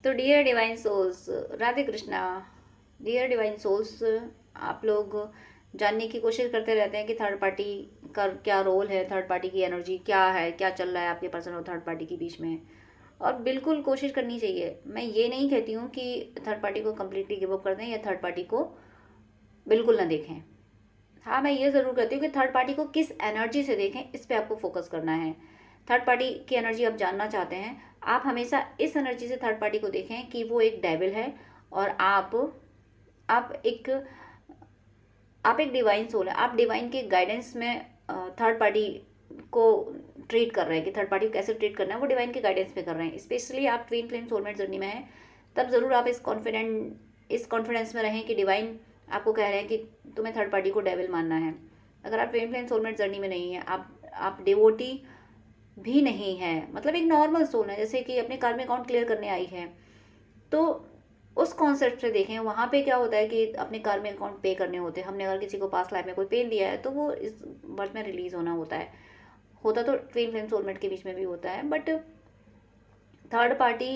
तो dear divine souls, Radhe Krishna. Dear divine souls, आप लोग जानने की कोशिश करते रहते हैं कि थर्ड पार्टी का क्या रोल है, थर्ड पार्टी की एनर्जी क्या है, क्या चल रहा है आपके पर्सन और थर्ड पार्टी के बीच में। और बिल्कुल कोशिश करनी चाहिए। मैं ये नहीं कहती हूँ कि थर्ड पार्टी को कम्प्लीटली गिव अप कर दें या थर्ड पार्टी को बिल्कुल ना देखें। हाँ, मैं ये ज़रूर कहती हूँ कि थर्ड पार्टी को किस एनर्जी से देखें, इस पर आपको फोकस करना है। थर्ड पार्टी की एनर्जी आप जानना चाहते हैं, आप हमेशा इस एनर्जी से थर्ड पार्टी को देखें कि वो एक डेविल है और आप एक आप एक डिवाइन सोल है। आप डिवाइन के गाइडेंस में थर्ड पार्टी को ट्रीट कर रहे हैं कि थर्ड पार्टी को कैसे ट्रीट करना है, वो डिवाइन के गाइडेंस पे कर रहे हैं। स्पेशली आप ट्विन फ्लेम सोलमेट जर्नी में हैं, तब ज़रूर आप इस कॉन्फिडेंस में रहें कि डिवाइन आपको कह रहे हैं कि तुम्हें थर्ड पार्टी को डेविल मानना है। अगर आप ट्विन फ्लेम सोलमेट जर्नी में नहीं है, आप डिवोटी भी नहीं है, मतलब एक नॉर्मल सोल है, जैसे कि अपने कर्म अकाउंट क्लियर करने आई है, तो उस कॉन्सेप्ट से देखें। वहाँ पे क्या होता है कि अपने कर्म अकाउंट पे करने होते हैं। हमने अगर किसी को पास्ट लाइफ में कोई पेन दिया है तो वो इस बर्थ में रिलीज होना होता तो ट्विन फ्लेम सोलमेट के बीच में भी होता है। बट थर्ड पार्टी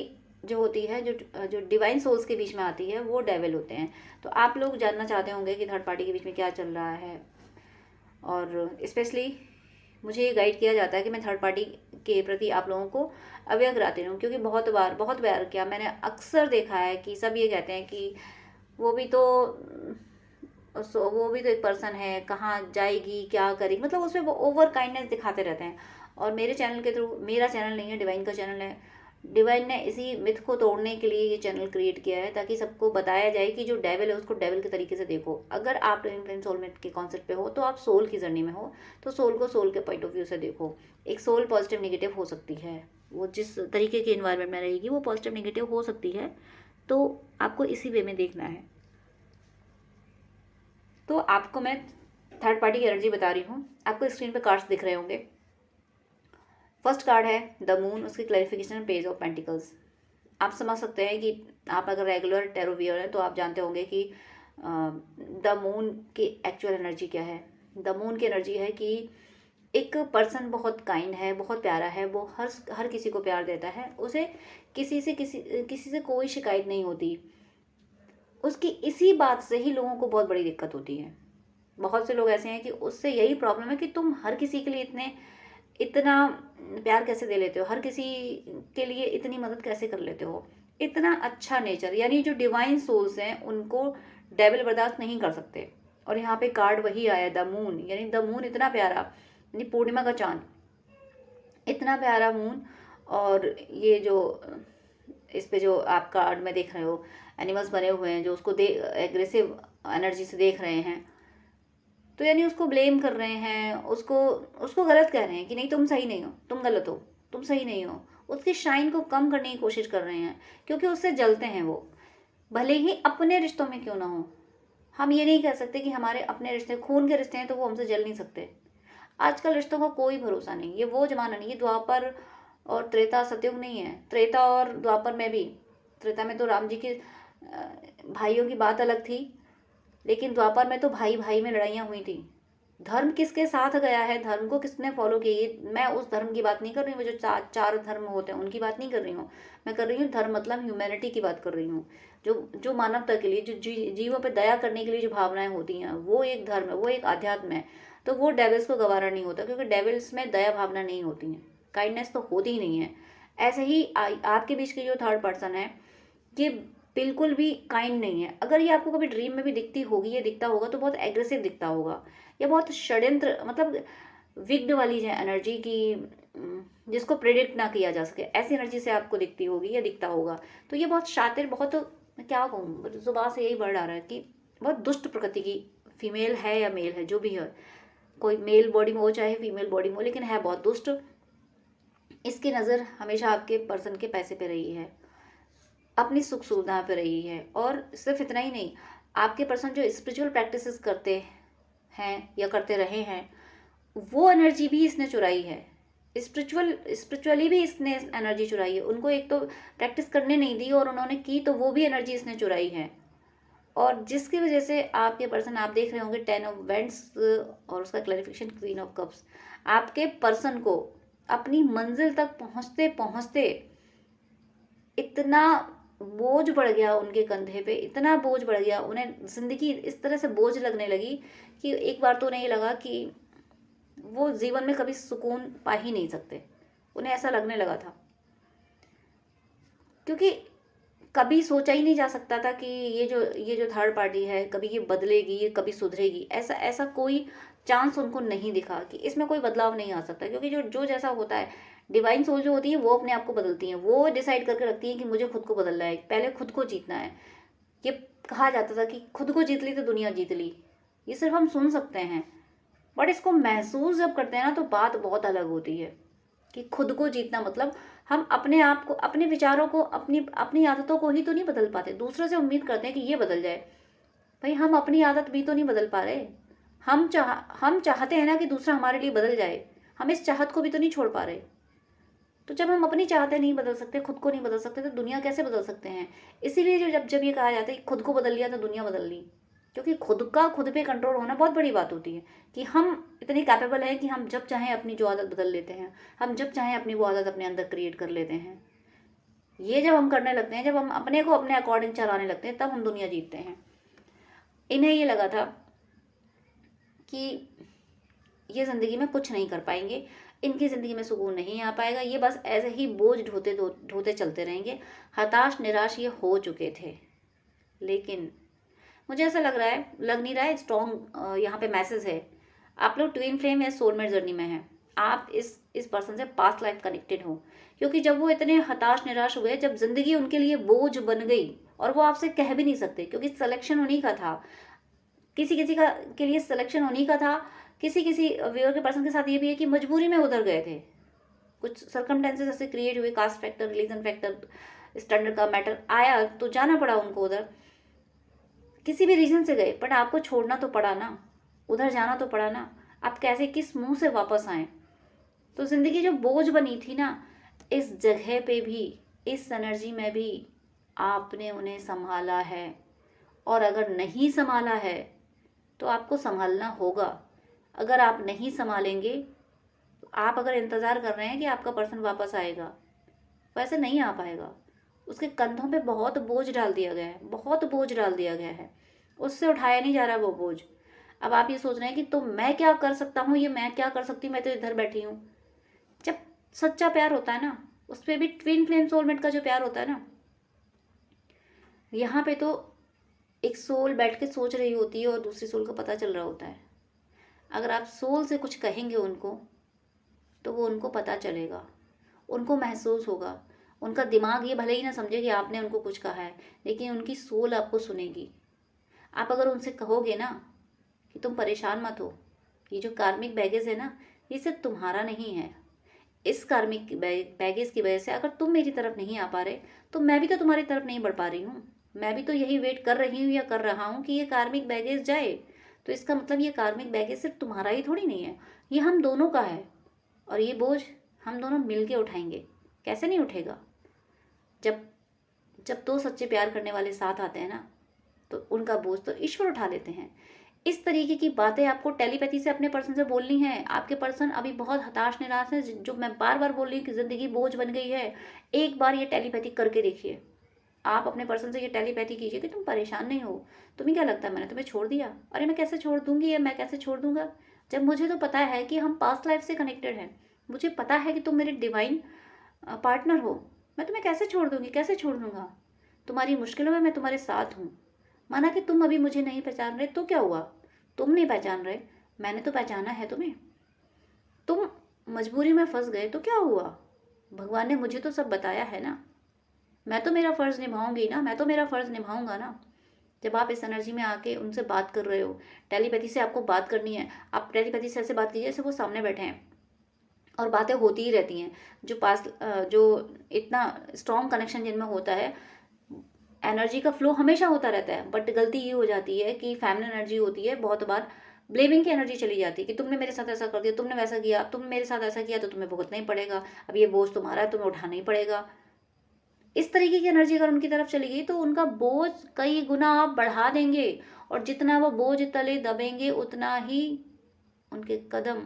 जो होती है, जो डिवाइन सोल्स के बीच में आती है, वो डेविल होते हैं। तो आप लोग जानना चाहते होंगे कि थर्ड पार्टी के बीच में क्या चल रहा है। और स्पेशली मुझे ये गाइड किया जाता है कि मैं थर्ड पार्टी के प्रति आप लोगों को अवेयर कराती रहूँ, क्योंकि बहुत बार क्या मैंने अक्सर देखा है कि सब ये कहते हैं कि वो भी तो एक पर्सन है, कहाँ जाएगी, क्या करेगी, मतलब उसमें वो ओवर काइंडनेस दिखाते रहते हैं। और मेरे चैनल के थ्रू, मेरा चैनल नहीं है, डिवाइन का चैनल है। डिवाइन ने इसी मिथ को तोड़ने के लिए ये चैनल क्रिएट किया है, ताकि सबको बताया जाए कि जो डेविल है उसको डेविल के तरीके से देखो। अगर आप ट्विन फ्लेम सोलमेट के कॉन्सेप्ट पे हो, तो आप सोल की जर्नी में हो, तो सोल को सोल के पॉइंट ऑफ व्यू से देखो। एक सोल पॉजिटिव निगेटिव हो सकती है, वो जिस तरीके के इन्वायरमेंट में रहेगी वो पॉजिटिव निगेटिव हो सकती है, तो आपको इसी वे में देखना है। तो आपको मैं थर्ड पार्टी की एनर्जी बता रही हूँ। आपको स्क्रीन पे कार्ड्स दिख रहे होंगे। फर्स्ट कार्ड है द मून, उसकी क्लैरिफिकेशन पेज ऑफ पेंटिकल्स। आप समझ सकते हैं कि आप अगर रेगुलर टैरो व्यूअर हैं तो आप जानते होंगे कि द मून की एक्चुअल एनर्जी क्या है। द मून की एनर्जी है कि एक पर्सन बहुत काइंड है, बहुत प्यारा है, वो हर किसी को प्यार देता है, उसे किसी से कोई शिकायत नहीं होती। उसकी इसी बात से ही लोगों को बहुत बड़ी दिक्कत होती है। बहुत से लोग ऐसे हैं कि उससे यही प्रॉब्लम है कि तुम हर किसी के लिए इतना प्यार कैसे दे लेते हो, हर किसी के लिए इतनी मदद कैसे कर लेते हो, इतना अच्छा नेचर। यानी जो डिवाइन सोल्स हैं उनको डेविल बर्दाश्त नहीं कर सकते। और यहाँ पे कार्ड वही आया, द मून। यानी द मून इतना प्यारा, यानी पूर्णिमा का चांद, इतना प्यारा मून। और ये जो इस पे जो आप कार्ड में देख रहे हो, एनिमल्स बने हुए हैं जो उसको एग्रेसिव एनर्जी से देख रहे हैं, तो यानी उसको ब्लेम कर रहे हैं, उसको उसको गलत कह रहे हैं कि नहीं तुम सही नहीं हो, तुम गलत हो, तुम सही नहीं हो। उसकी शाइन को कम करने की कोशिश कर रहे हैं, क्योंकि उससे जलते हैं वो, भले ही अपने रिश्तों में क्यों ना हो। हम ये नहीं कह सकते कि हमारे अपने रिश्ते खून के रिश्ते हैं तो वो हमसे जल नहीं सकते। आजकल रिश्तों का कोई भरोसा नहीं, ये वो जमाना नहीं, ये द्वापर और त्रेता सतयुग नहीं है। त्रेता और द्वापर में भी, त्रेता में तो राम जी के भाइयों की बात अलग थी, लेकिन द्वापर में तो भाई भाई में लड़ाइयाँ हुई थी। धर्म किसके साथ गया है, धर्म को किसने फॉलो किया, ये मैं उस धर्म की बात नहीं कर रही हूँ जो चार धर्म होते हैं उनकी बात नहीं कर रही हूँ। मैं कर रही हूँ धर्म मतलब ह्यूमैनिटी की बात कर रही हूँ। जो मानवता के लिए, जो जीवों पे दया करने के लिए जो भावनाएं होती हैं, वो एक धर्म है, वो एक अध्यात्म है। तो वो डेविल्स को गवारा नहीं होता, क्योंकि डेविल्स में दया भावना नहीं होती है, काइंडनेस तो होती ही नहीं है। ऐसे ही आपके बीच की जो थर्ड पर्सन है, ये बिल्कुल भी काइंड नहीं है। अगर ये आपको कभी ड्रीम में भी दिखती होगी या दिखता होगा तो बहुत एग्रेसिव दिखता होगा, या बहुत षड्यंत्र, मतलब विग्ड वाली है एनर्जी की, जिसको प्रेडिक्ट ना किया जा सके, ऐसी एनर्जी से आपको दिखती होगी या दिखता होगा। तो ये बहुत शातिर, बहुत, मैं क्या कहूँ, जुबान से यही वर्ड आ रहा है कि बहुत दुष्ट प्रकृति की फीमेल है या मेल है, जो भी है, कोई मेल बॉडी में हो चाहे फीमेल बॉडी में हो, लेकिन है बहुत दुष्ट। इसकी नज़र हमेशा आपके पर्सन के पैसे पे रही है, अपनी सुख सुविधा पे रही है। और सिर्फ इतना ही नहीं, आपके पर्सन जो स्पिरिचुअल प्रैक्टिसेस करते हैं या करते रहे हैं, वो एनर्जी भी इसने चुराई है। स्पिरिचुअली भी इसने एनर्जी चुराई है। उनको एक तो प्रैक्टिस करने नहीं दी, और उन्होंने की तो वो भी एनर्जी इसने चुराई है। और जिसकी वजह से आपके पर्सन, आप देख रहे होंगे 10 ऑफ वेंट्स और उसका क्लैरिफिकेशन क्वीन ऑफ कप्स, आपके पर्सन को अपनी मंजिल तक पहुंचते पहुंचते इतना बोझ बढ़ गया उनके कंधे पे, इतना बोझ बढ़ गया, उन्हें ज़िंदगी इस तरह से बोझ लगने लगी कि एक बार तो उन्हें ये लगा कि वो जीवन में कभी सुकून पा ही नहीं सकते। उन्हें ऐसा लगने लगा था, क्योंकि कभी सोचा ही नहीं जा सकता था कि ये जो थर्ड पार्टी है कभी ये बदलेगी, ये कभी सुधरेगी। ऐसा ऐसा कोई चांस उनको नहीं दिखा कि इसमें कोई बदलाव नहीं आ सकता, क्योंकि जो जो जैसा होता है, डिवाइन सोल जो होती है वो अपने आप को बदलती है, वो डिसाइड करके रखती है कि मुझे खुद को बदलना है, पहले खुद को जीतना है। ये कहा जाता था कि खुद को जीत ली तो दुनिया जीत ली। ये सिर्फ हम सुन सकते हैं, बट इसको महसूस जब करते हैं ना तो बात बहुत अलग होती है। कि खुद को जीतना मतलब हम अपने आप को, अपने विचारों को, अपनी अपनी आदतों को ही तो नहीं बदल पाते, दूसरों से उम्मीद करते हैं कि ये बदल जाए। भाई हम अपनी आदत भी तो नहीं बदल पा रहे। हम चाहते हैं ना कि दूसरा हमारे लिए बदल जाए, हम इस चाहत को भी तो नहीं छोड़ पा रहे। तो जब हम अपनी चाहते नहीं बदल सकते, खुद को नहीं बदल सकते, तो दुनिया कैसे बदल सकते हैं। इसीलिए जो जब जब ये कहा जाता है कि खुद को बदल लिया तो दुनिया बदल ली, क्योंकि खुद पे कंट्रोल होना बहुत बड़ी बात होती है कि हम इतने कैपेबल हैं कि हम जब चाहें अपनी जो आदत बदल लेते हैं, हम जब चाहें अपनी वो आदत अपने अंदर क्रिएट कर लेते हैं। ये जब हम करने लगते हैं, जब हम अपने को अपने अकॉर्डिंग चलाने लगते हैं, तब हम दुनिया जीतते हैं। इन्हें ये लगा था कि ये ज़िंदगी में कुछ नहीं कर पाएंगे, इनकी ज़िंदगी में सुकून नहीं आ पाएगा, ये बस ऐसे ही बोझ ढोते ढोते चलते रहेंगे। हताश निराश ये हो चुके थे। लेकिन मुझे ऐसा लग रहा है, लग नहीं रहा है, स्ट्रॉन्ग यहाँ पे मैसेज है। आप लोग ट्विन फ्लेम या सोलमेट जर्नी में हैं। आप इस पर्सन से पास्ट लाइफ कनेक्टेड हो, क्योंकि जब वो इतने हताश निराश हुए, जब जिंदगी उनके लिए बोझ बन गई, और वो आपसे कह भी नहीं सकते क्योंकि सिलेक्शन उन्हीं का था, किसी किसी का के लिए सिलेक्शन उन्हीं का था। किसी किसी व्यूअर के पर्सन के साथ ये भी है कि मजबूरी में उधर गए थे, कुछ सर्कमटेंसेस ऐसे क्रिएट हुए, caste factor, religion factor, standard का मैटर आया तो जाना पड़ा उनको उधर। किसी भी रीजन से गए, बट आपको छोड़ना तो पड़ा ना, उधर जाना तो पड़ा ना। आप कैसे, किस मुंह से वापस आए। तो जिंदगी जो बोझ बनी थी ना, इस जगह पे भी, इस एनर्जी में भी आपने उन्हें संभाला है। और अगर नहीं संभाला है तो आपको संभालना होगा। अगर आप नहीं संभालेंगे, तो आप अगर इंतज़ार कर रहे हैं कि आपका पर्सन वापस आएगा, वैसे नहीं आ पाएगा। उसके कंधों पे बहुत बोझ डाल दिया गया है, बहुत बोझ डाल दिया गया है, उससे उठाया नहीं जा रहा वो बोझ। अब आप ये सोच रहे हैं कि तो मैं क्या कर सकता हूँ, ये मैं क्या कर सकती हूँ, मैं तो इधर बैठी हूँ। जब सच्चा प्यार होता है ना, उस पर भी ट्विन फ्लेम सोलमेट का जो प्यार होता है ना, यहाँ पे तो एक सोल बैठ के सोच रही होती है और दूसरी सोल को पता चल रहा होता है। अगर आप सोल से कुछ कहेंगे उनको, तो वो उनको पता चलेगा, उनको महसूस होगा। उनका दिमाग ये भले ही ना समझे कि आपने उनको कुछ कहा है, लेकिन उनकी सोल आपको सुनेगी। आप अगर उनसे कहोगे ना कि तुम परेशान मत हो, ये जो कार्मिक बैगेज है ना, ये सिर्फ तुम्हारा नहीं है। इस कार्मिक बैगेज की वजह से अगर तुम मेरी तरफ नहीं आ पा रहे, तो मैं भी तो तुम्हारी तरफ नहीं बढ़ पा रही हूँ। मैं भी तो यही वेट कर रही हूँ या कर रहा हूँ कि ये कार्मिक बैगेज जाए। तो इसका मतलब ये कार्मिक बैगेज सिर्फ तुम्हारा ही थोड़ी नहीं है, ये हम दोनों का है। और ये बोझ हम दोनों मिल के उठाएंगे। कैसे नहीं उठेगा। जब जब दो सच्चे प्यार करने वाले साथ आते हैं ना, तो उनका बोझ तो ईश्वर उठा लेते हैं। इस तरीके की बातें आपको टेलीपैथी से अपने पर्सन से बोलनी है। आपके पर्सन अभी बहुत हताश निराश है, जो मैं बार बार बोल रही हूँ कि ज़िंदगी बोझ बन गई है। एक बार ये टेलीपैथी करके देखिए। आप अपने पर्सन से ये टेलीपैथी कीजिए कि तुम परेशान नहीं हो, तुम्हें क्या लगता है मैंने तुम्हें छोड़ दिया। अरे मैं कैसे छोड़ दूंगी, या मैं कैसे छोड़ दूंगा, जब मुझे तो पता है कि हम पास्ट लाइफ से कनेक्टेड हैं। मुझे पता है कि तुम मेरे डिवाइन पार्टनर हो। मैं तुम्हें कैसे छोड़ दूंगी, कैसे छोड़ दूंगा। तुम्हारी मुश्किलों में मैं तुम्हारे साथ हूँ। माना कि तुम अभी मुझे नहीं पहचान रहे तो क्या हुआ, तुम नहीं पहचान रहे, मैंने तो पहचाना है तुम्हें। तुम मजबूरी में फंस गए तो क्या हुआ, भगवान ने मुझे तो सब बताया है ना। मैं तो मेरा फ़र्ज़ निभाऊंगी ना, मैं तो मेरा फ़र्ज़ निभाऊंगा ना। जब आप इस एनर्जी में आके उनसे बात कर रहे हो, टेलीपैथी से आपको बात करनी है, आप टेलीपैथी से ऐसे बात कीजिए जैसे वो सामने बैठे हैं, और बातें होती ही रहती हैं। जो इतना स्ट्रॉन्ग कनेक्शन जिनमें होता है, एनर्जी का फ्लो हमेशा होता रहता है। बट गलती ये हो जाती है कि फैमिली एनर्जी होती है, बहुत बार ब्लेमिंग की एनर्जी चली जाती है कि तुमने मेरे साथ ऐसा कर दिया, तुमने वैसा किया, तुम मेरे साथ ऐसा किया तो तुम्हें भुगतना ही पड़ेगा, अब ये बोझ तुम्हारा है, तुम्हें उठाना ही पड़ेगा। इस तरीके की एनर्जी अगर उनकी तरफ चली गई तो उनका बोझ कई गुना आप बढ़ा देंगे, और जितना वो बोझ तले दबेंगे उतना ही उनके कदम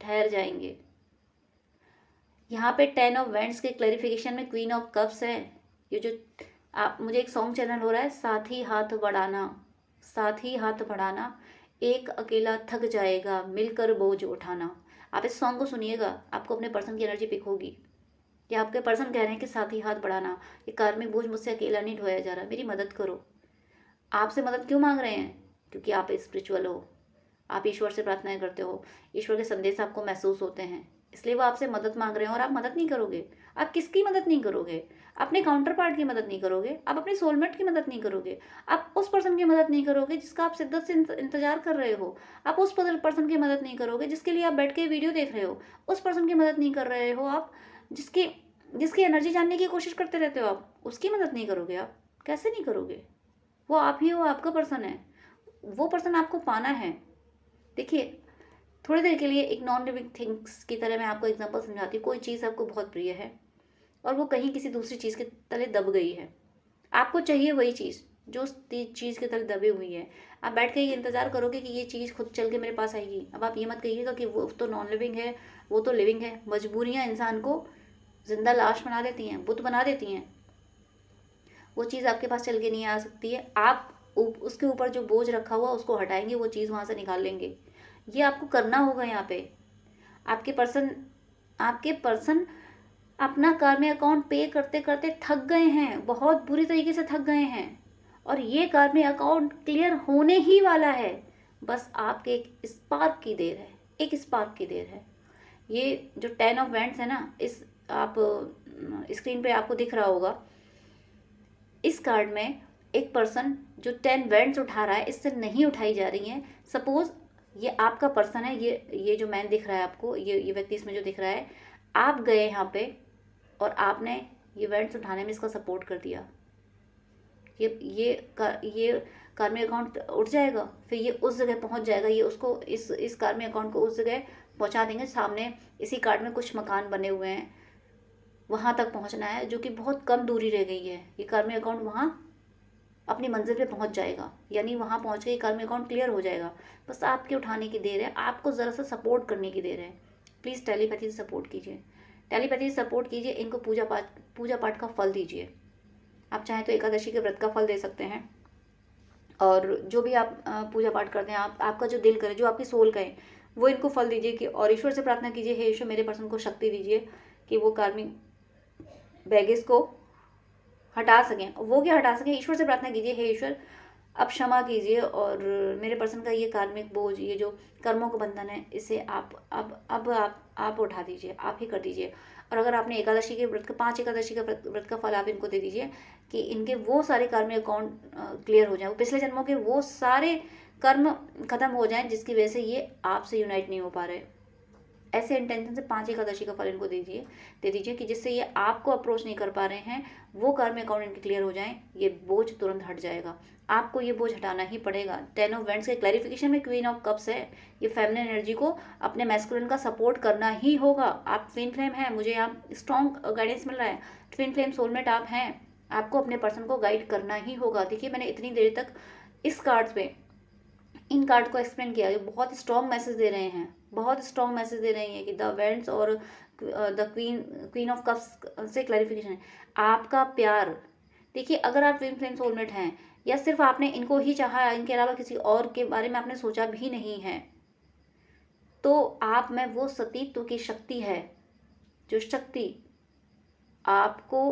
ठहर जाएंगे। यहाँ पे 10 ऑफ वेंट्स के क्लैरिफिकेशन में क्वीन ऑफ कप्स है। ये जो आप, मुझे एक सॉन्ग चैनल हो रहा है, साथ ही हाथ बढ़ाना, साथ ही हाथ बढ़ाना, एक अकेला थक जाएगा मिलकर बोझ उठाना। आप इस सॉन्ग को सुनिएगा, आपको अपने पर्सन की एनर्जी पिक होगी। या आपके पर्सन कह रहे हैं कि साथ ही हाथ बढ़ाना, ये कार्मिक बोझ मुझसे अकेला नहीं ढोया जा रहा, मेरी मदद करो। आपसे मदद क्यों मांग रहे हैं? क्योंकि आप स्पिरिचुअल हो, आप ईश्वर से प्रार्थनाएं करते हो, ईश्वर के संदेश आपको महसूस होते हैं, इसलिए वो आपसे मदद मांग रहे हैं। और आप मदद नहीं करोगे। आप किसकी मदद नहीं करोगे? अपने काउंटर पार्ट की मदद नहीं करोगे, आप अपने सोलमेट की मदद नहीं करोगे, आप उस पर्सन की मदद नहीं करोगे जिसका आप शिद्दत से इंतजार कर रहे हो, आप उस पर्सन की मदद नहीं करोगे जिसके लिए आप बैठ के वीडियो देख रहे हो, उस पर्सन की मदद नहीं कर रहे हो आप, जिसकी जिसकी एनर्जी जानने की कोशिश करते रहते हो, आप उसकी मदद नहीं करोगे। आप कैसे नहीं करोगे? वो आप ही हो, आपका पर्सन है, वो पर्सन आपको पाना है। देखिए, थोड़ी देर के लिए एक नॉन लिविंग थिंग्स की तरह मैं आपको एग्जांपल समझाती हूँ। कोई चीज़ आपको बहुत प्रिय है और वो कहीं किसी दूसरी चीज़ के तले दब गई है। आपको चाहिए वही चीज़ जो उस चीज़ के तले दबी हुई है। आप बैठ के ये इंतज़ार करोगे कि ये चीज़ खुद चल के मेरे पास आएगी। अब आप ये मत कहिएगा कि वो तो नॉन लिविंग है, वो तो लिविंग है। मजबूरियाँ इंसान को जिंदा लाश बना देती हैं, बुत बना देती हैं। वो चीज़ आपके पास चल के नहीं आ सकती है। आप उसके ऊपर जो बोझ रखा हुआ उसको हटाएंगे, वो चीज़ वहाँ से निकाल लेंगे। ये आपको करना होगा। यहाँ पे आपके पर्सन अपना कार्मी अकाउंट पे करते करते थक गए हैं, बहुत बुरी तरीके से थक गए हैं, और ये कार्मी अकाउंट क्लियर होने ही वाला है। बस आपके एक स्पार्क की देर है, एक स्पार्क की देर है। ये जो 10 ऑफ वैंड्स है ना, इस आप स्क्रीन पे आपको दिख रहा होगा, इस कार्ड में एक पर्सन जो 10 वैंड्स उठा रहा है, इससे नहीं उठाई जा रही हैं। सपोज ये आपका पर्सन है, ये जो मैन दिख रहा है आपको, ये व्यक्ति इसमें जो दिख रहा है, आप गए यहाँ पे और आपने ये वैंड्स उठाने में इसका सपोर्ट कर दिया। ये कार्मी अकाउंट उठ जाएगा, फिर ये उस जगह पहुंच जाएगा, ये उसको इस कार्मी अकाउंट को उस जगह पहुंचा देंगे। सामने इसी कार्ड में कुछ मकान बने हुए हैं, वहां तक पहुंचना है, जो कि बहुत कम दूरी रह गई है। ये कार्मी अकाउंट वहां अपनी मंजिल पे पहुंच जाएगा, यानी वहां पहुंच के कार्मी अकाउंट क्लियर हो जाएगा। बस आपके उठाने की देर है, आपको ज़रा सा सपोर्ट करने की देर है। प्लीज़ टेलीपैथी से सपोर्ट कीजिए, टेलीपैथी से सपोर्ट कीजिए। इनको पूजा पाठ का फल दीजिए। आप चाहें तो एकादशी के व्रत का फल दे सकते हैं, और जो भी आप पूजा पाठ करते हैं, आपका जो दिल करे, जो आपकी सोल कहे, वो इनको फल दीजिए। कि और ईश्वर से प्रार्थना कीजिए, हे ईश्वर मेरे पर्सन को शक्ति दीजिए कि वो कार्मिक बैगेज को हटा सकें। वो क्या हटा सकें? ईश्वर से प्रार्थना कीजिए, हे ईश्वर अब क्षमा कीजिए, और मेरे पर्सन का ये कार्मिक बोझ, ये जो कर्मों का बंधन है, इसे आप उठा दीजिए, आप ही कर दीजिए। और अगर आपने एकादशी के व्रत का 5 एकादशी का व्रत का फल आप इनको दे दीजिए कि इनके वो सारे कार्मिक अकाउंट क्लियर हो जाए, वो पिछले जन्मों के वो सारे कर्म खत्म हो जाएं जिसकी वजह से ये आपसे यूनाइट नहीं हो पा रहे। ऐसे इंटेंशन से 5 एकादशी का फल इनको दे दीजिए कि जिससे ये आपको अप्रोच नहीं कर पा रहे हैं, वो कार्मिक अकाउंट इनके क्लियर हो जाएं, ये बोझ तुरंत हट जाएगा। आपको ये बोझ हटाना ही पड़ेगा। 10 ऑफ वैंड्स के क्लैरिफिकेशन में क्वीन ऑफ कप्स है। ये फेमिनिन एनर्जी को अपने मैस्कुलिन का सपोर्ट करना ही होगा। आप ट्विन फ्लेम हैं, मुझे यहाँ स्ट्रॉन्ग गाइडेंस मिल रहा है। ट्विन फ्लेम सोलमेट आप हैं, आपको अपने पर्सन को गाइड करना ही होगा। देखिए, मैंने इतनी देर तक इस कार्ड पे इन कार्ड को एक्सप्लेन किया, जो बहुत स्ट्रॉन्ग मैसेज दे रहे हैं, बहुत स्ट्रॉन्ग मैसेज दे रही हैं कि द वैंड्स और द क्वीन ऑफ कप्स से क्लैरिफिकेशन है आपका प्यार। देखिए, अगर आप ट्विन फ्लेम सोलमेट हैं, या सिर्फ आपने इनको ही चाहा, इनके अलावा किसी और के बारे में आपने सोचा भी नहीं है, तो आप में वो सतीत्व की शक्ति है, जो शक्ति आपको,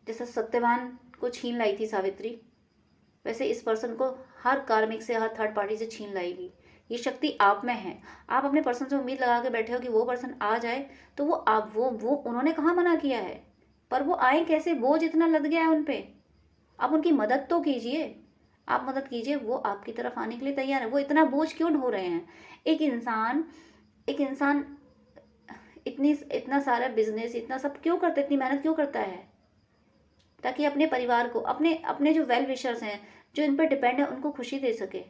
जैसे सत्यवान को छीन लाई थी सावित्री, वैसे इस पर्सन को हर कार्मिक से, हर थर्ड पार्टी से छीन लाएगी। ये शक्ति आप में है। आप अपने पर्सन से उम्मीद लगा के बैठे हो कि वो पर्सन आ जाए, तो वो उन्होंने कहाँ मना किया है, पर वो आए कैसे? बोझ इतना लद गया है उन पे। आप उनकी मदद तो कीजिए, आप मदद कीजिए, वो आपकी तरफ आने के लिए तैयार है। वो इतना बोझ क्यों ढो रहे हैं? एक इंसान इतना सारा बिजनेस, इतना सब क्यों करता है, इतनी मेहनत क्यों करता है? ताकि अपने परिवार को, अपने जो वेल विशर्स हैं, जो इन पर डिपेंड है, उनको खुशी दे सके।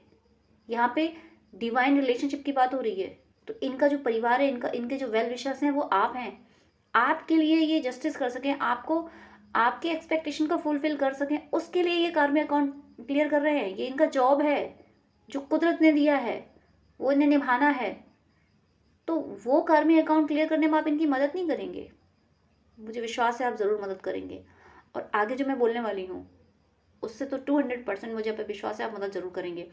यहाँ पे डिवाइन रिलेशनशिप की बात हो रही है, तो इनका जो परिवार है, इनके जो वेल विशर्स हैं, वो आप हैं। आपके लिए ये जस्टिस कर सकें, आपको आपके एक्सपेक्टेशन को फुलफिल कर सकें, उसके लिए ये कार्मिक अकाउंट क्लियर कर रहे हैं। ये इनका जॉब है, जो कुदरत ने दिया है, वो इन्हें निभाना है। तो वो कार्मिक अकाउंट क्लियर करने में आप इनकी मदद नहीं करेंगे? मुझे विश्वास है आप ज़रूर मदद करेंगे। और आगे जो मैं बोलने वाली हूँ उससे तो 200% मुझे पे विश्वास है, आप मदद जरूर करेंगे।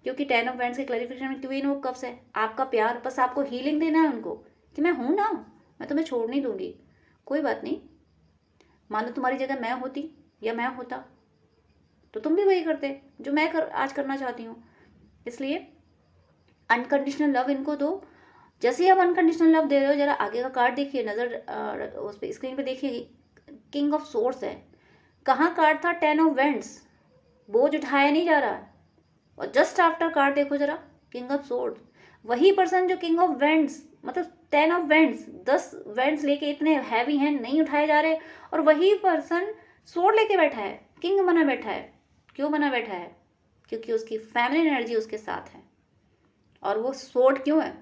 क्योंकि 10 ऑफ वैंड्स के क्लैरिफिकेशन में क्वीन ऑफ कप्स है, आपका प्यार, बस आपको हीलिंग देना है उनको कि मैं हूँ ना, मैं तुम्हें छोड़ नहीं दूंगी, कोई बात नहीं। मान लो तुम्हारी जगह मैं होती या मैं होता तो तुम भी वही करते जो मैं आज करना चाहती हूँ। इसलिए अनकंडीशनल लव इनको दो। जैसे ही आप अनकंडीशनल लव दे रहे हो, जरा आगे का कार्ड देखिए, नज़र उस पर स्क्रीन पे देखिए, किंग ऑफ सोर्स है। कहाँ कार्ड था? 10 ऑफ वेंट्स, बोझ उठाया नहीं जा रहा है। और जस्ट आफ्टर कार्ड देखो जरा, किंग ऑफ सोर्ड, वही पर्सन जो किंग ऑफ वेंट्स, मतलब 10 ऑफ वेंट्स, 10 वेंट्स लेके इतने हैवी हैं, नहीं उठाए जा रहे, और वही पर्सन सोर्ड लेके बैठा है, किंग बना बैठा है। क्यों बना बैठा है? क्योंकि उसकी फैमिली एनर्जी उसके साथ है। और वो सोर्ड क्यों है?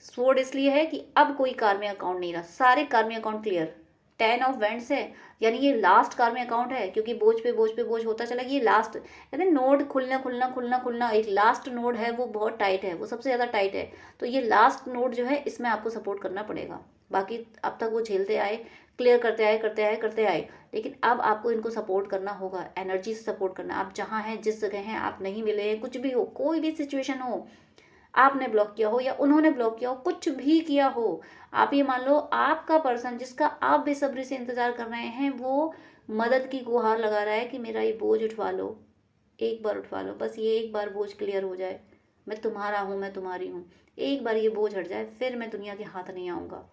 सोर्ड इसलिए है कि अब कोई कार्मिक अकाउंट नहीं रहा, सारे कार्मिक अकाउंट क्लियर। 10 ऑफ वेंट्स है, यानी ये लास्ट कार्मिक अकाउंट है, क्योंकि बोझ पे बोझ पे बोझ होता चला गया। ये लास्ट, यानी नोड खुलना खुलना खुलना खुलना, एक लास्ट नोड है, वो बहुत टाइट है, वो सबसे ज़्यादा टाइट है। तो ये लास्ट नोड जो है, इसमें आपको सपोर्ट करना पड़ेगा। बाकी अब तक वो झेलते आए, क्लियर करते आए करते आए करते आए, लेकिन अब आपको इनको सपोर्ट करना होगा, एनर्जी से सपोर्ट करना। आप जहाँ हैं, जिस जगह हैं, आप नहीं मिले हैं, कुछ भी हो, कोई भी सिचुएशन हो, आपने ब्लॉक किया हो या उन्होंने ब्लॉक किया हो, कुछ भी किया हो, आप ये मान लो आपका पर्सन जिसका आप बेसब्री से इंतजार कर रहे हैं, वो मदद की गुहार लगा रहा है कि मेरा ये बोझ उठवा लो, एक बार उठवा लो, बस ये एक बार बोझ क्लियर हो जाए, मैं तुम्हारा हूँ, मैं तुम्हारी हूँ, एक बार ये बोझ हट जाए, फिर मैं दुनिया के हाथ नहीं आऊँगा।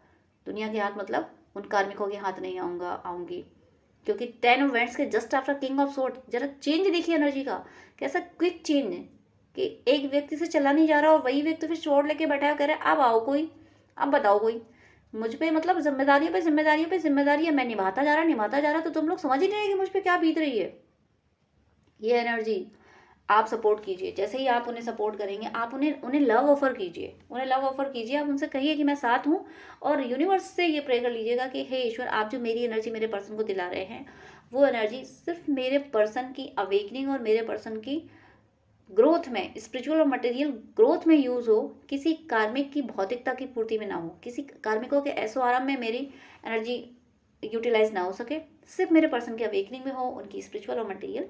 दुनिया के हाथ मतलब उन कार्मिकों के हाथ नहीं आऊँगी। क्योंकि 10 ऑफ वेंट्स के just after king of sword, जरा चेंज देखिए एनर्जी का, कैसा क्विक चेंज है कि एक व्यक्ति से चला नहीं जा रहा और वही व्यक्ति फिर छोड़ लेके बैठा है, कह रहा है अब आओ कोई, अब बताओ कोई, मुझ पे मतलब जिम्मेदारियों पे जिम्मेदारियों पे जिम्मेदारी है, मैं निभाता जा रहा, तो तुम लोग समझ ही नहीं रहे कि मुझ पे क्या बीत रही है। ये एनर्जी आप सपोर्ट कीजिए। जैसे ही आप उन्हें सपोर्ट करेंगे, आप उन्हें लव ऑफर कीजिए, उन्हें लव ऑफर कीजिए। आप उनसे कहिए कि मैं साथ हूँ, और यूनिवर्स से ये प्रे कर लीजिएगा कि हे ईश्वर, आप जो मेरी एनर्जी मेरे पर्सन को दिला रहे हैं, वो एनर्जी सिर्फ मेरे पर्सन की अवेकनिंग और मेरे पर्सन की ग्रोथ में, स्पिरिचुअल और मटेरियल ग्रोथ में यूज हो, किसी कार्मिक की भौतिकता की पूर्ति में ना हो, किसी कार्मिकों के ऐसो आराम में मेरी एनर्जी यूटिलाइज ना हो सके, सिर्फ मेरे पर्सन की अवेकनिंग में हो, उनकी स्पिरिचुअल और मटेरियल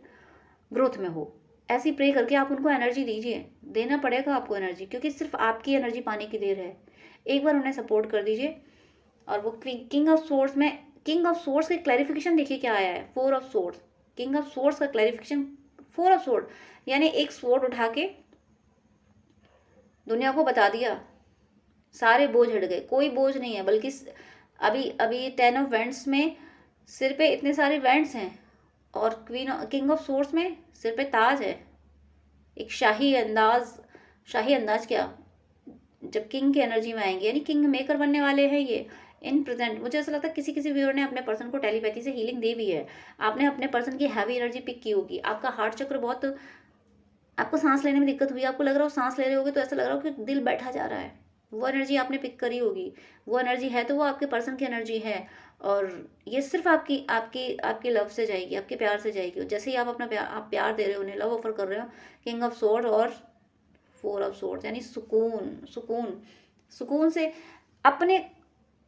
ग्रोथ में हो। ऐसी प्रे करके आप उनको एनर्जी दीजिए, देना पड़ेगा आपको एनर्जी, क्योंकि सिर्फ आपकी एनर्जी पाने की देर है। एक बार उन्हें सपोर्ट कर दीजिए। और वो किंग ऑफ सोर्स में, किंग ऑफ सोर्स की क्लैरिफिकेशन देखिए क्या आया है, 4 of source, king of source का क्लैरिफिकेशन 4 ऑफ सोर्ड, यानी एक स्वॉर्ड उठा के दुनिया को बता दिया, सारे बोझ हट गए, कोई बोझ नहीं है। बल्कि अभी अभी 10 ऑफ वेंट्स में सिर पे इतने सारे वेंट्स हैं, और किंग ऑफ सोर्स में सिर पे ताज है, एक शाही अंदाज क्या, जब किंग की एनर्जी में आएंगे, यानी किंग मेकर बनने वाले हैं ये इन प्रेजेंट। मुझे ऐसा लगता है किसी किसी व्यूअर ने अपने पर्सन को टेलीपैथी से हीलिंग दी भी है। आपने अपने पर्सन की हैवी एनर्जी पिक की होगी, आपका हार्ट चक्र बहुत, आपको सांस लेने में दिक्कत हुई, आपको लग रहा हो सांस ले रहे होगे तो ऐसा लग रहा हो कि दिल बैठा जा रहा है, वो एनर्जी आपने पिक करी होगी। वो एनर्जी है तो वो आपके पर्सन की एनर्जी है, और ये सिर्फ आपकी आपकी आपके लव से जाएगी, आपके प्यार से जाएगी। जैसे ही आप अपना आप प्यार दे रहे हो, उन्हें लव ऑफर कर रहे हो, किंग ऑफ सोर्ड और 4 ऑफ सोर्ड, यानी सुकून, सुकून, सुकून से अपने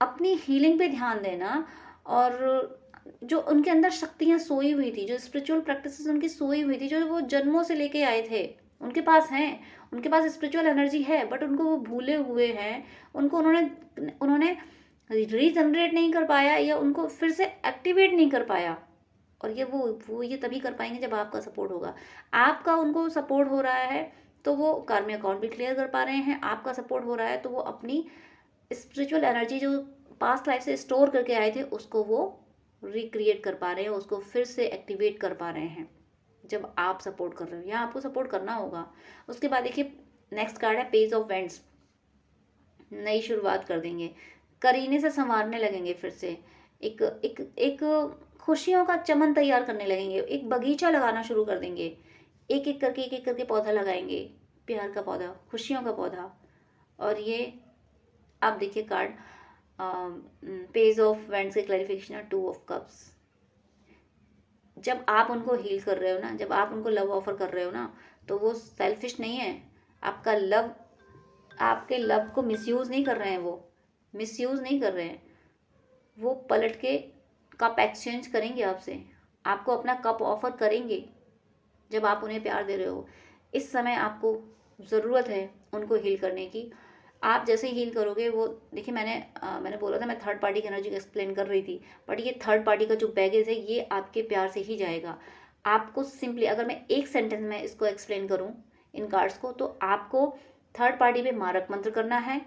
अपनी हीलिंग पे ध्यान देना। और जो उनके अंदर शक्तियाँ सोई हुई थी, जो स्पिरिचुअल प्रैक्टिसेस उनकी सोई हुई थी, जो वो जन्मों से लेके आए थे, उनके पास हैं, उनके पास स्पिरिचुअल एनर्जी है, बट उनको वो भूले हुए हैं, उनको उन्होंने रीजनरेट नहीं कर पाया, या उनको फिर से एक्टिवेट नहीं कर पाया। और ये तभी कर पाएंगे जब आपका सपोर्ट होगा। आपका उनको सपोर्ट हो रहा है तो वो कार्मिक अकाउंट भी क्लियर कर पा रहे हैं, आपका सपोर्ट हो रहा है तो वो अपनी स्पिरिचुअल एनर्जी जो पास्ट लाइफ से स्टोर करके आए थे, उसको वो रिक्रिएट कर पा रहे हैं, उसको फिर से एक्टिवेट कर पा रहे हैं जब आप सपोर्ट कर रहे हो, या आपको सपोर्ट करना होगा। उसके बाद देखिए नेक्स्ट कार्ड है पेज ऑफ वेंट्स। नई शुरुआत कर देंगे, करीने से संवारने लगेंगे, फिर से एक एक एक खुशियों का चमन तैयार करने लगेंगे, एक बगीचा लगाना शुरू कर देंगे, एक एक करके पौधा लगाएंगे, प्यार का पौधा, खुशियों का पौधा। और ये आप देखिए कार्ड पेज ऑफ वेंट्स के क्लैरिफिकेशन है 2 ऑफ कप्स। जब आप उनको हील कर रहे हो ना, जब आप उनको लव ऑफर कर रहे हो ना, तो वो सेल्फिश नहीं है, आपका लव, आपके लव को मिसयूज नहीं कर रहे हैं, वो मिसयूज नहीं कर रहे हैं, वो पलट के कप एक्सचेंज करेंगे आपसे, आपको अपना कप ऑफर करेंगे जब आप उन्हें प्यार दे रहे हो। इस समय आपको ज़रूरत है उनको हील करने की। आप जैसे ही हील करोगे वो, देखिए मैंने बोला था मैं थर्ड पार्टी की एनर्जी को एक्सप्लेन कर रही थी, बट ये थर्ड पार्टी का जो बैगेज है ये आपके प्यार से ही जाएगा। आपको सिंपली, अगर मैं एक सेंटेंस में इसको एक्सप्लेन करूँ इन कार्ड्स को, तो आपको थर्ड पार्टी पे मारक मंत्र करना है।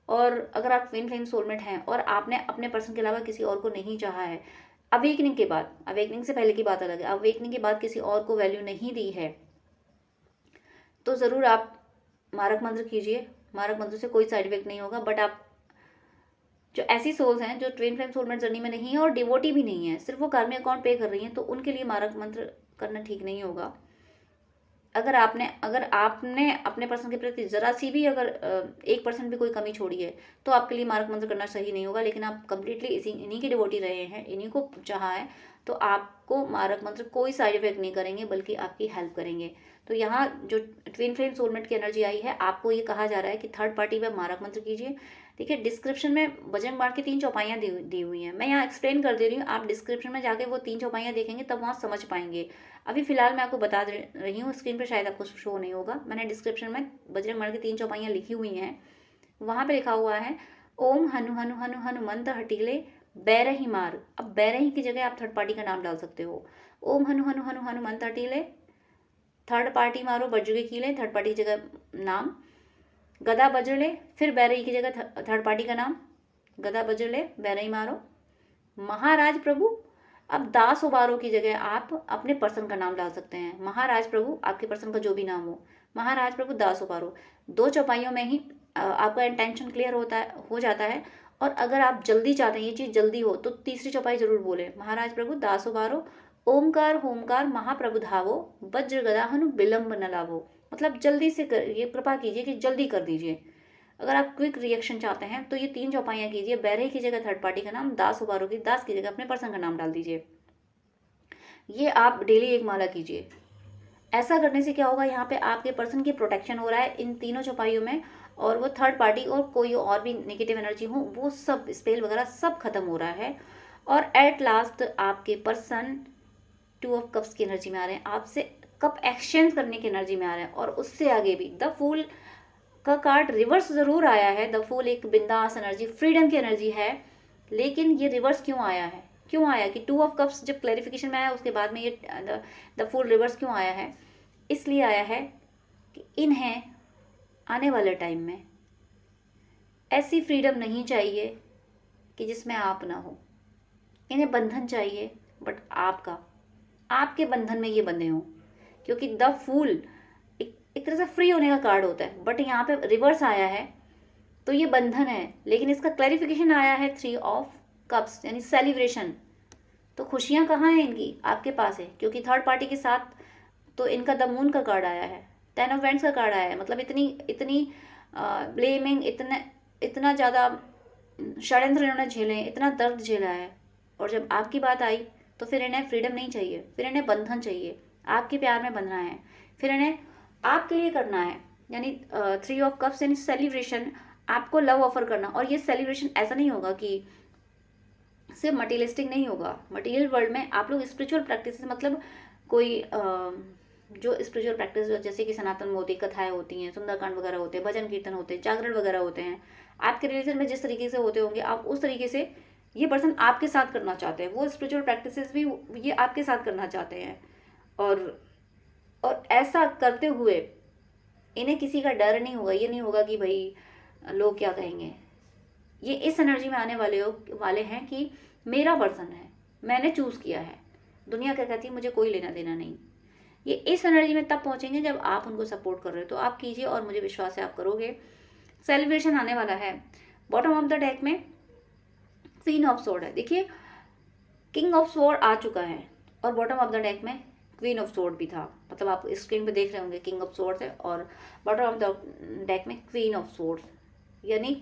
और अगर आप ट्विन फ्लेम सोलमेट हैं और आपने अपने पर्सन के अलावा किसी और को नहीं चाहा है, अवेकनिंग के बाद, अवेकनिंग से पहले की बात अलग है, अवेकनिंग के बाद किसी और को वैल्यू नहीं दी है, तो ज़रूर आप मारक मंत्र कीजिए। मारक मंत्र से कोई साइड इफेक्ट नहीं होगा। बट आप जो ऐसी सोल्स हैं जो ट्विन फ्लेम सोलमेट जर्नी में नहीं है और डिवोटी भी नहीं है, सिर्फ वो कार्मिक अकाउंट पे कर रही हैं, तो उनके लिए मारक मंत्र करना ठीक नहीं होगा। अगर आपने अपने पर्सन के प्रति ज़रा सी भी, अगर 1% भी कोई कमी छोड़ी है, तो आपके लिए मारक मंत्र करना सही नहीं होगा। लेकिन आप कंप्लीटली इन्हीं के डिवोटी रहे हैं, इन्हीं को चाहा है, तो आपको मारक मंत्र कोई साइड इफेक्ट नहीं करेंगे, बल्कि आपकी हेल्प करेंगे। तो यहाँ जो ट्विन फ्लेम सोलमेट की एनर्जी आई है, आपको ये कहा जा रहा है कि थर्ड पार्टी पर मारक मंत्र कीजिए। देखिए डिस्क्रिप्शन में बजरंग बाण की 3 चौपाइयाँ दी हुई हैं, मैं यहाँ एक्सप्लेन कर दे रही हूँ। आप डिस्क्रिप्शन में जाके वो 3 चौपाइयाँ देखेंगे, तब वहाँ समझ पाएंगे। अभी फिलहाल मैं आपको बता दे रही हूँ, स्क्रीन पर शायद आपको शो नहीं होगा। मैंने डिस्क्रिप्शन में बजरंग बाण की 3 चौपाइयाँ लिखी हुई हैं, वहाँ पे लिखा हुआ है ओम हनु हनु हनु हनुमंत हटीले बैरही मार। अब बैरही की जगह आप थर्ड पार्टी का नाम डाल सकते हो। ओम हनु हनु हनु हनुमंत हटीले, थर्ड पार्टी मारो बज्र कीले, थर्ड पार्टी की जगह नाम। गदा बजले, फिर बैरही की जगह थर्ड पार्टी का नाम, गदा बजले बैरही मारो। महाराज प्रभु, अब दास उबारो की जगह आप अपने पर्सन का नाम डाल सकते हैं। महाराज प्रभु, आपके पर्सन का जो भी नाम हो, महाराज प्रभु दास उबारो। 2 चौपाइयों में ही आपका इंटेंशन क्लियर हो जाता है। और अगर आप जल्दी चाहते हैं, ये चीज़ जल्दी हो, तो तीसरी चौपाई जरूर बोले, महाराज प्रभु दास उबारो, ओमकार होमकार महाप्रभु धावो, वज्र गदा हनु विलंब न लावो। मतलब जल्दी से ये कृपा कीजिए कि जल्दी कर दीजिए। अगर आप क्विक रिएक्शन चाहते हैं तो ये 3 चौपाइयाँ कीजिए। बैरही की जगह थर्ड पार्टी का नाम, दास उबारो की, दास की जगह अपने पर्सन का नाम डाल दीजिए। ये आप डेली एक माला कीजिए। ऐसा करने से क्या होगा, यहाँ पे आपके पर्सन की प्रोटेक्शन हो रहा है इन तीनों चौपाइयों में, और वो थर्ड पार्टी और कोई और भी नेगेटिव एनर्जी हो, वो सब स्पेल वगैरह सब खत्म हो रहा है। और एट लास्ट आपके पर्सन 2 ऑफ कप्स की एनर्जी में आ रहे हैं, आपसे कप एक्सचेंज करने की एनर्जी में आ रहे हैं। और उससे आगे भी द फूल का कार्ड रिवर्स जरूर आया है। द फूल एक बिंदास एनर्जी, फ्रीडम की एनर्जी है, लेकिन ये रिवर्स क्यों आया है? क्यों आया कि 2 ऑफ कप्स जब क्लैरिफिकेशन में आया, उसके बाद में ये द फूल रिवर्स क्यों आया है? इसलिए आया है कि इन्हें आने वाले टाइम में ऐसी फ्रीडम नहीं चाहिए कि जिसमें आप ना हो। इन्हें बंधन चाहिए, बट आपके बंधन में ये बंधे हों, क्योंकि द फूल एक तरह से फ्री होने का कार्ड होता है, बट यहाँ पे रिवर्स आया है, तो ये बंधन है। लेकिन इसका क्लैरिफिकेशन आया है 3 ऑफ कप्स, यानी सेलिब्रेशन। तो खुशियाँ कहाँ हैं इनकी? आपके पास है, क्योंकि थर्ड पार्टी के साथ तो इनका द मून का कार्ड आया है, 10 ऑफ वैंड्स का कार्ड आया है। मतलब इतनी ब्लेमिंग, इतना ज़्यादा षड्यंत्र इन्होंने झेले, इतना दर्द झेला है, और जब आपकी बात आई तो फिर इन्हें फ्रीडम नहीं चाहिए, फिर इन्हें बंधन चाहिए, आपके प्यार में बंधना है, फिर इन्हें आपके लिए करना है। यानी 3 ऑफ कप्स यानी सेलिब्रेशन, आपको लव ऑफर करना। और ये सेलिब्रेशन ऐसा नहीं होगा कि सिर्फ मटीरियलिस्टिक नहीं होगा। मटीरियल वर्ल्ड में आप लोग स्पिरिचुअल प्रैक्टिस, मतलब कोई जो स्पिरिचुअल प्रैक्टिस जैसे कि सनातन मोदी कथाएं होती हैं, सुंदरकांड वगैरह होते हैं, भजन कीर्तन होते हैं, जागरण वगैरह होते हैं, आपके रिलीजन में जिस तरीके से होते होंगे, आप उस तरीके से ये पर्सन आपके साथ करना चाहते हैं। वो स्पिरिचुअल प्रैक्टिसेस भी ये आपके साथ करना चाहते हैं। और ऐसा करते हुए इन्हें किसी का डर नहीं होगा। ये नहीं होगा कि भाई लोग क्या कहेंगे। ये इस एनर्जी में आने वाले हैं कि मेरा पर्सन है, मैंने चूज़ किया है, दुनिया क्या कहती है मुझे कोई लेना देना नहीं। ये इस एनर्जी में तब पहुंचेंगे जब आप उनको सपोर्ट कर रहे हो। तो आप कीजिए, और मुझे विश्वास है आप करोगे। सेलिब्रेशन आने वाला है। बॉटम ऑफ द डेक में क्वीन ऑफ सोर्ड है। देखिए किंग ऑफ सोर्ड आ चुका है, और बॉटम ऑफ द डेक में क्वीन ऑफ सोर्ड भी था। मतलब आप स्क्रीन पे देख रहे होंगे किंग ऑफ सोर्ड है, और बॉटम ऑफ द डेक में क्वीन ऑफ सोर्ड, यानी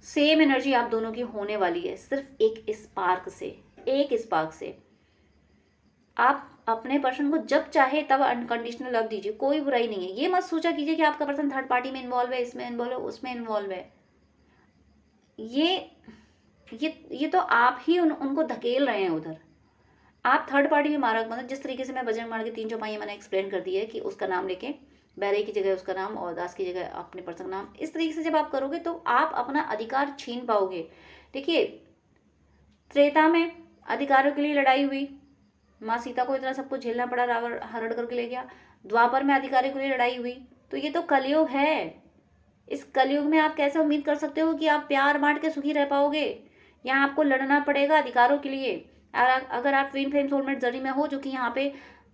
सेम एनर्जी आप दोनों की होने वाली है, सिर्फ एक स्पार्क से। आप अपने पर्सन को जब चाहे तब अनकंडीशनल लव दीजिए, कोई बुराई नहीं है। ये मत सोचा कीजिए कि आपका पर्सन थर्ड पार्टी में इन्वॉल्व है, इसमें इन्वॉल्व है, उसमें इन्वॉल्व है। ये तो आप ही उनको धकेल रहे हैं उधर। आप थर्ड पार्टी में मारक मतलब जिस तरीके से मैं बजरंग बाण की 3 चौपाइयाँ मैंने एक्सप्लेन कर दी है कि उसका नाम लेके बैरे की जगह उसका नाम और दास की जगह अपने पर्सन का नाम, इस तरीके से जब आप करोगे तो आप अपना अधिकार छीन पाओगे। देखिए, त्रेता में अधिकारों के लिए लड़ाई हुई, माँ सीता को इतना सब कुछ झेलना पड़ा, रावण हरण करके ले गया। द्वापर में अधिकारों के लिए लड़ाई हुई। तो ये तो कलयुग है। इस कलयुग में आप कैसे उम्मीद कर सकते हो कि आप प्यार बांट के सुखी रह पाओगे? यहाँ आपको लड़ना पड़ेगा अधिकारों के लिए। अगर आप ट्विन फ्लेम सोलमेट जर्नी में हो, जो कि यहाँ पे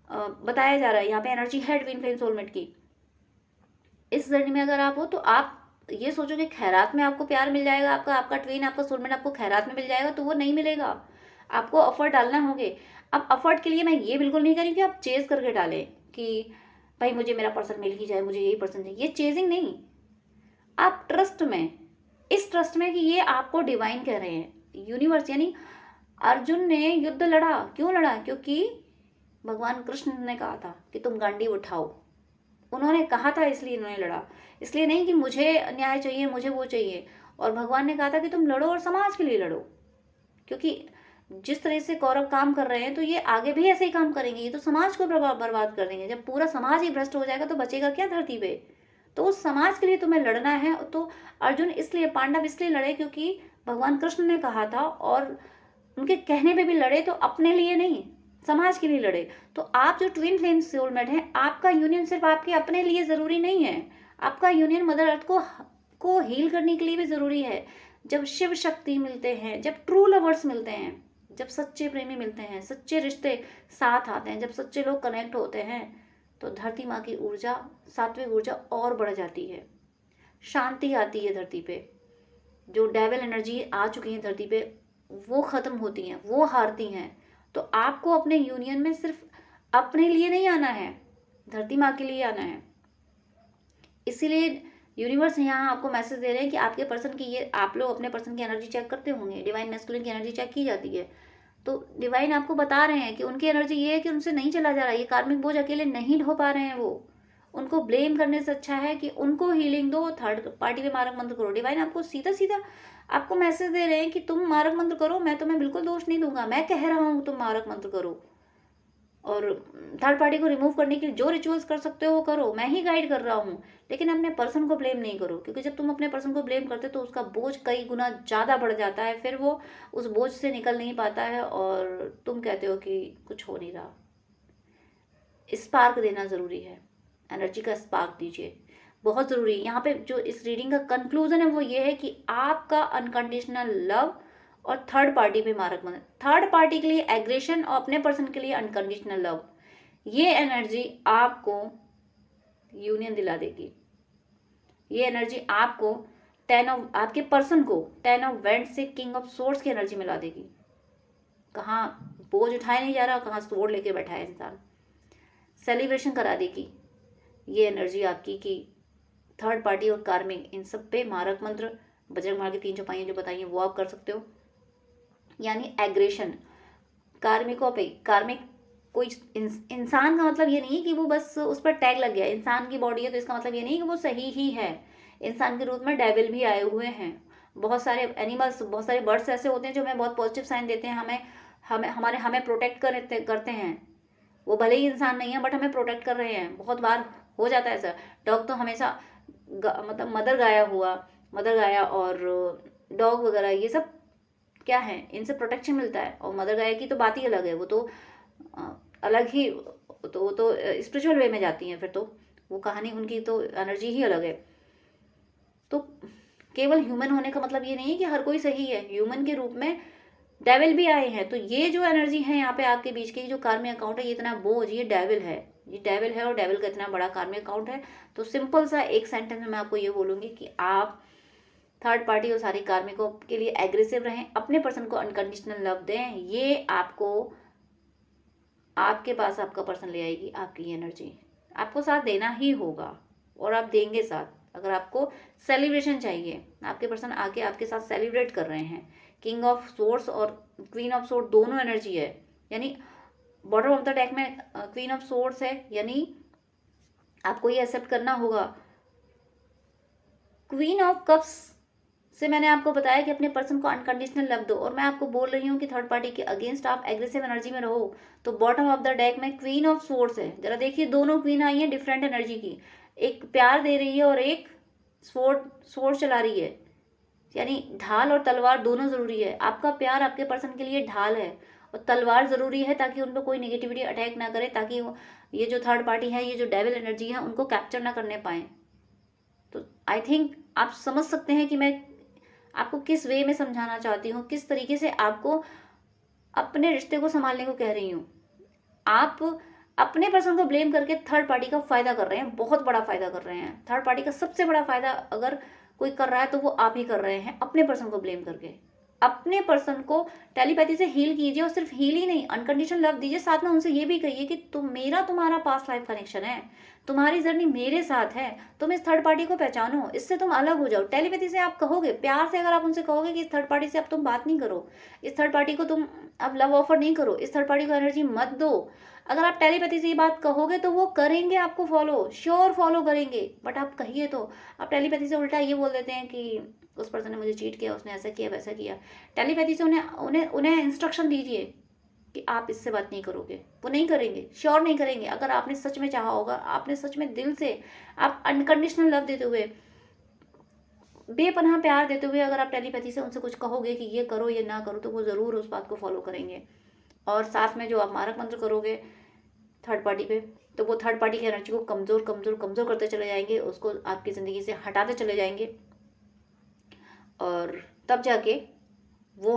बताया जा रहा है, यहाँ पे एनर्जी है ट्विन फ्लेम सोलमेट की, इस जर्नी में अगर आप हो तो आप ये सोचोगे खैरात में आपको प्यार मिल जाएगा, आपका ट्विन, आपका सोलमेट आपको खैरात में मिल जाएगा, तो वो नहीं मिलेगा। आपको एफर्ट डालना होंगे। अब एफर्ट के लिए मैं ये बिल्कुल नहीं करी कि आप चेज करके डालें कि भाई मुझे मेरा पर्सन मिल ही जाए, मुझे यही पर्सन चाहिए, ये चेजिंग नहीं। आप ट्रस्ट में, इस ट्रस्ट में कि ये आपको डिवाइन कह रहे हैं, यूनिवर्स। यानी अर्जुन ने युद्ध लड़ा, क्यों लड़ा? क्योंकि भगवान कृष्ण ने कहा था कि तुम गांडी उठाओ। उन्होंने कहा था, इसलिए इन्होंने लड़ा। इसलिए नहीं कि मुझे न्याय चाहिए, मुझे वो चाहिए। और भगवान ने कहा था कि तुम लड़ो और समाज के लिए लड़ो, क्योंकि जिस तरह से कौरव काम कर रहे हैं तो ये आगे भी ऐसे ही काम करेंगे। ये तो समाज को बर्बाद कर देंगे। जब पूरा समाज ही भ्रष्ट हो जाएगा तो बचेगा क्या धरती पे? तो उस समाज के लिए तुम्हें लड़ना है। तो अर्जुन इसलिए, पांडव इसलिए लड़े क्योंकि भगवान कृष्ण ने कहा था, और उनके कहने पे भी लड़े, तो अपने लिए नहीं, समाज के लिए लड़े। तो आप जो ट्विन फ्लेम सोलमेट हैं, आपका यूनियन सिर्फ आपके अपने लिए जरूरी नहीं है। आपका यूनियन मदर अर्थ को हील करने के लिए भी जरूरी है। जब शिव शक्ति मिलते हैं, जब ट्रू लवर्स मिलते हैं, जब सच्चे प्रेमी मिलते हैं, सच्चे रिश्ते साथ आते हैं, जब सच्चे लोग कनेक्ट होते हैं, तो धरती माँ की ऊर्जा, सात्विक ऊर्जा और बढ़ जाती है। शांति आती है धरती पे। जो डेविल एनर्जी आ चुकी है धरती पे, वो खत्म होती हैं, वो हारती हैं। तो आपको अपने यूनियन में सिर्फ अपने लिए नहीं आना है, धरती माँ के लिए आना है। इसीलिए यूनिवर्स यहाँ आपको मैसेज दे रहे हैं कि आपके पर्सन की, ये आप लोग अपने पर्सन की एनर्जी चेक करते होंगे, डिवाइन मैस्कुलिन की एनर्जी चेक की जाती है। तो डिवाइन आपको बता रहे हैं कि उनकी एनर्जी ये है कि उनसे नहीं चला जा रहा, ये कार्मिक बोझ अकेले नहीं ढो पा रहे हैं वो। उनको ब्लेम करने से अच्छा है कि उनको हीलिंग दो, थर्ड पार्टी पे मारक मंत्र करो। डिवाइन आपको सीधा सीधा आपको मैसेज दे रहे हैं कि तुम मारक मंत्र करो, मैं तुम्हें बिल्कुल दोष नहीं दूंगा, मैं कह रहा हूँ तुम मारक मंत्र करो। और थर्ड पार्टी को रिमूव करने के लिए जो रिचुअल्स कर सकते हो वो करो, मैं ही गाइड कर रहा हूँ। लेकिन अपने पर्सन को ब्लेम नहीं करो, क्योंकि जब तुम अपने पर्सन को ब्लेम करते हो तो उसका बोझ कई गुना ज़्यादा बढ़ जाता है। फिर वो उस बोझ से निकल नहीं पाता है और तुम कहते हो कि कुछ हो नहीं रहा। स्पार्क देना ज़रूरी है, एनर्जी का स्पार्क दीजिए, बहुत ज़रूरी है। यहाँ पे जो इस रीडिंग का कंक्लूजन है वो ये है कि आपका अनकंडीशनल लव और थर्ड पार्टी पे मारक मंत्र, थर्ड पार्टी के लिए एग्रेशन और अपने पर्सन के लिए अनकंडीशनल लव, ये एनर्जी आपको यूनियन दिला देगी। ये एनर्जी आपको आपके पर्सन को 10 ऑफ वेंट से किंग ऑफ सोर्ड्स की एनर्जी मिला देगी। कहाँ बोझ उठाया नहीं जा रहा, कहाँ सोर्ड लेके बैठा है इंसान, सेलिब्रेशन करा देगी ये एनर्जी आपकी कि थर्ड पार्टी और कार्मिक, इन सब पे मारक मंत्र, बजरंग बाण की 3 चौपाइयाँ जो बताई हैं वो आप कर सकते हो। यानी एग्रेशन कार्मिकों पे, कार्मिक कोई इंसान का मतलब ये नहीं है कि वो बस उस पर टैग लग गया, इंसान की बॉडी है तो इसका मतलब ये नहीं कि वो सही ही है। इंसान के रूप में डेविल भी आए हुए हैं, बहुत सारे एनिमल्स, बहुत सारे बर्ड्स ऐसे होते हैं जो हमें बहुत पॉजिटिव साइन देते हैं, हमें प्रोटेक्ट करते हैं। वो भले ही इंसान नहीं है बट हमें प्रोटेक्ट कर रहे हैं। बहुत बार हो जाता है ऐसा। डॉग तो हमेशा मतलब मदर गाया और डॉग वगैरह ये सब क्या है, इनसे प्रोटेक्शन मिलता है। और मदर गाय की तो बात ही अलग है, वो तो अलग ही, तो वो तो स्पिरिचुअल वे में जाती हैं। फिर तो वो कहानी, उनकी तो एनर्जी ही अलग है। तो केवल ह्यूमन होने का मतलब ये नहीं है कि हर कोई सही है, ह्यूमन के रूप में डेविल भी आए हैं। तो ये जो एनर्जी है यहाँ पे आपके बीच की, जो कार्मिक अकाउंट है, ये इतना बोझ, ये डेविल है, ये डेविल है और डेविल का इतना बड़ा कार्मिक अकाउंट है। तो सिंपल सा एक सेंटेंस में मैं आपको ये बोलूँगी कि आप थर्ड पार्टी और सारी कार्मिकों के लिए एग्रेसिव रहें, अपने पर्सन को अनकंडीशनल लव दें। ये आपको आपके पास आपका पर्सन ले आएगी, आपकी एनर्जी आपको साथ देना ही होगा और आप देंगे साथ। अगर आपको सेलिब्रेशन चाहिए, आपके पर्सन आके आपके साथ सेलिब्रेट कर रहे हैं। किंग ऑफ सोर्ड्स और क्वीन ऑफ सोर्ड दोनों एनर्जी है, यानी बॉटम ऑफ द डेक में क्वीन ऑफ सोर्ड्स है, यानी आपको ये एक्सेप्ट करना होगा। क्वीन ऑफ कप्स से मैंने आपको बताया कि अपने पर्सन को अनकंडीशनल लव दो, और मैं आपको बोल रही हूँ कि थर्ड पार्टी के अगेंस्ट आप एग्रेसिव एनर्जी में रहो। तो बॉटम ऑफ द डेक में क्वीन ऑफ सोर्ड्स है। जरा देखिए, दोनों क्वीन आई है डिफरेंट एनर्जी की, एक प्यार दे रही है और एक स्वॉर्ड चला रही है, यानी ढाल और तलवार दोनों जरूरी है। आपका प्यार आपके पर्सन के लिए ढाल है और तलवार जरूरी है, ताकि उन पर कोई नेगेटिविटी अटैक ना करे, ताकि ये जो थर्ड पार्टी है, ये जो डेविल एनर्जी है, उनको कैप्चर ना करने पाए। तो आई थिंक आप समझ सकते हैं कि मैं आपको किस वे में समझाना चाहती हूँ, किस तरीके से आपको अपने रिश्ते को संभालने को कह रही हूँ। आप अपने पर्सन को ब्लेम करके थर्ड पार्टी का फायदा कर रहे हैं, बहुत बड़ा फायदा कर रहे हैं। थर्ड पार्टी का सबसे बड़ा फायदा अगर कोई कर रहा है तो वो आप ही कर रहे हैं, अपने पर्सन को ब्लेम करके। अपने पर्सन को टेलीपैथी से हील कीजिए, और सिर्फ हील ही नहीं, अनकंडीशनल लव दीजिए। साथ में उनसे ये भी कहिए कि तुम्हारा पास्ट लाइफ कनेक्शन है, तुम्हारी जर्नी मेरे साथ है, तुम इस थर्ड पार्टी को पहचानो, इससे तुम अलग हो जाओ। टेलीपैथी से आप कहोगे, प्यार से अगर आप उनसे कहोगे कि इस थर्ड पार्टी से अब तुम बात नहीं करो, इस थर्ड पार्टी को तुम अब लव ऑफर नहीं करो, इस थर्ड पार्टी को एनर्जी मत दो, अगर आप टेलीपैथी से ये बात कहोगे तो वो करेंगे, आपको फॉलो, श्योर फॉलो करेंगे। बट आप कहिए तो, आप टेलीपैथी से उल्टा ये बोल देते हैं कि उस पर्सन ने मुझे चीट किया, उसने ऐसा किया वैसा किया। टेलीपैथी से उन्हें उन्हें उन्हें इंस्ट्रक्शन दीजिए कि आप इससे बात नहीं करोगे, वो नहीं करेंगे, श्योर नहीं करेंगे। अगर आपने सच में चाहा होगा, आपने सच में दिल से, आप अनकंडीशनल लव देते हुए, बेपनाह प्यार देते हुए अगर आप टेलीपैथी से उनसे कुछ कहोगे कि ये करो ये ना करो, तो वो ज़रूर उस बात को फॉलो करेंगे। और साथ में जो आप मारक मंत्र करोगे थर्ड पार्टी पे, तो वो थर्ड पार्टी की एनर्जी को कमज़ोर कमज़ोर कमज़ोर करते चले जाएंगे, उसको आपकी ज़िंदगी से हटाते चले जाएंगे, और तब जाके वो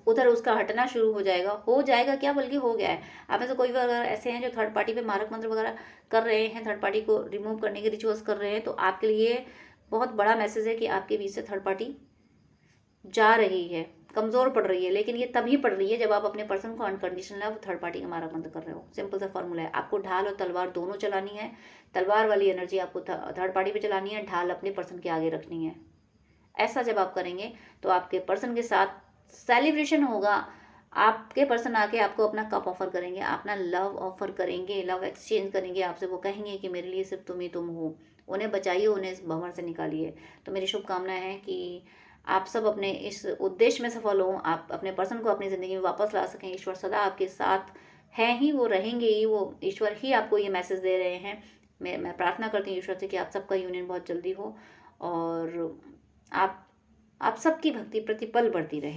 उधर उसका हटना शुरू हो जाएगा क्या, बल्कि हो गया है। आप में से कोई अगर ऐसे हैं जो थर्ड पार्टी पे मारक मंत्र वगैरह कर रहे हैं, थर्ड पार्टी को रिमूव करने के रिचुअल्स कर रहे हैं, तो आपके लिए बहुत बड़ा मैसेज है कि आपके बीच से थर्ड पार्टी जा रही है, कमज़ोर पड़ रही है। लेकिन ये तभी पड़ रही है जब आप अपने पर्सन को अनकंडीशनल लव थर्ड पार्टी का मारक मंत्र कर रहे हो। सिंपल सा फॉर्मूला है, आपको ढाल और तलवार दोनों चलानी है। तलवार वाली एनर्जी आपको थर्ड पार्टी पे चलानी है, ढाल अपने पर्सन के आगे रखनी है। ऐसा जब आप करेंगे तो आपके पर्सन के साथ सेलिब्रेशन होगा। आपके पर्सन आके आपको अपना कप ऑफर करेंगे, अपना लव ऑफर करेंगे, लव एक्सचेंज करेंगे आपसे। वो कहेंगे कि मेरे लिए सिर्फ तुम ही तुम हो, उन्हें बचाइए, उन्हें इस भंवर से निकालिए। तो मेरी शुभकामनाएं हैं कि आप सब अपने इस उद्देश्य में सफल हों, आप अपने पर्सन को अपनी ज़िंदगी में वापस ला सकें। ईश्वर सदा आपके साथ हैं ही, वो रहेंगे ही, वो ईश्वर ही आपको ये मैसेज दे रहे हैं। मैं प्रार्थना करती हूँ ईश्वर से कि आप सबका यूनियन बहुत जल्दी हो, और आप सबकी भक्ति प्रतिपल बढ़ती रहे।